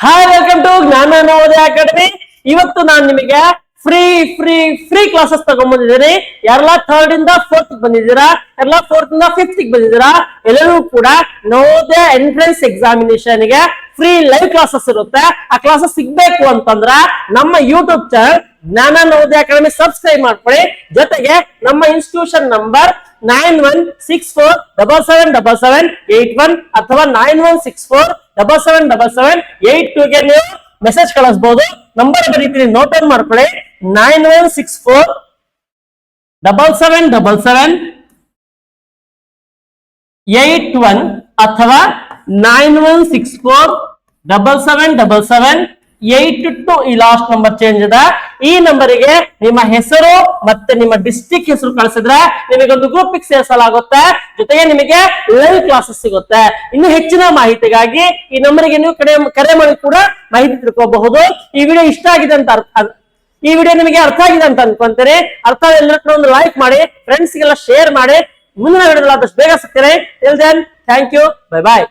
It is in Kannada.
ಹಾಯ್, ವೆಲ್ಕಮ್ ಟು ಜ್ಞಾನ ನವೋದಯ ಅಕಾಡೆಮಿ. ಇವತ್ತು ನಾನು ನಿಮಗೆ ಫ್ರೀ ಫ್ರೀ ಫ್ರೀ ಕ್ಲಾಸಸ್ ತಗೊಂಡ್ಬಂದಿದ್ದೀನಿ. ಯಾರೆಲ್ಲ ಥರ್ಡ್ ಇಂದ ಫೋರ್ತ್ ಬಂದಿದ್ದೀರಾ, ಎಲ್ಲ ಫೋರ್ತ್ ಇಂದ ಫಿಫ್ತ್ ಬಂದಿದ್ದೀರಾ, ಎಲ್ಲರೂ ಕೂಡ ನವೋದಯ ಎಂಟ್ರೆನ್ಸ್ ಎಕ್ಸಾಮಿನೇಷನ್ ಗೆ ಫ್ರೀ ಲೈವ್ ಕ್ಲಾಸಸ್ ಇರುತ್ತೆ. ಆ ಕ್ಲಾಸಸ್ ಸಿಗ್ಬೇಕು ಅಂತಂದ್ರ ನಮ್ಮ ಯೂಟ್ಯೂಬ್ ಚಾನಲ್ ಜ್ಞಾನ ನವೋದಯ ಅಕಾಡೆಮಿ ಸಬ್ಸ್ಕ್ರೈಬ್ ಮಾಡ್ಕೊಳ್ಳಿ. ಜೊತೆಗೆ ನಮ್ಮ ಇನ್ಸ್ಟಿಟ್ಯೂಷನ್ ನಂಬರ್ 9164777781 ಅಥವಾ 9164777782 ಗೆ ನೀವು ಮೆಸೇಜ್ ಕಳಿಸಬಹುದು. ನಂಬರ್ ಬರೀತೀನಿ, ನೋಟ್ ಡೌನ್ ಮಾಡ್ಕೊಳ್ಳಿ. 9164777781 ಅಥವಾ 9164777782. ಈ ಲಾಸ್ಟ್ ನಂಬರ್ ಚೇಂಜ್ ಇದೆ. ಈ ನಂಬರಿಗೆ ನಿಮ್ಮ ಹೆಸರು ಮತ್ತೆ ನಿಮ್ಮ ಡಿಸ್ಟ್ರಿಕ್ಟ್ ಹೆಸರು ಕಳಿಸಿದ್ರೆ ನಿಮಗೊಂದು ಗ್ರೂಪ್ ಸೇರಿಸಲಾಗುತ್ತೆ. ಜೊತೆಗೆ ನಿಮಗೆ ಲೈವ್ ಕ್ಲಾಸಸ್ ಸಿಗುತ್ತೆ. ಇನ್ನು ಹೆಚ್ಚಿನ ಮಾಹಿತಿಗಾಗಿ ಈ ನಂಬರಿಗೆ ನೀವು ಕರೆ ಮಾಡಿ ಕೂಡ ಮಾಹಿತಿ ತಿಳ್ಕೋಬಹುದು. ಈ ವಿಡಿಯೋ ಇಷ್ಟ ಆಗಿದೆ ಅಂತ ಈ ವಿಡಿಯೋ ನಿಮಗೆ ಅರ್ಥ ಆಗಿದೆ ಅಂತ ಅನ್ಕೊಂತೀನಿ. ಅರ್ಥ ಎಲ್ಲರೂ ಒಂದು ಲೈಕ್ ಮಾಡಿ, ಫ್ರೆಂಡ್ಸ್ಗೆಲ್ಲ ಶೇರ್ ಮಾಡಿ. ಮುಂದಿನ ವಿಡಿಯೋ ಆದಷ್ಟು ಬೇಗ ಸಿಗ್ತೇನೆ. Till then, thank you, bye bye.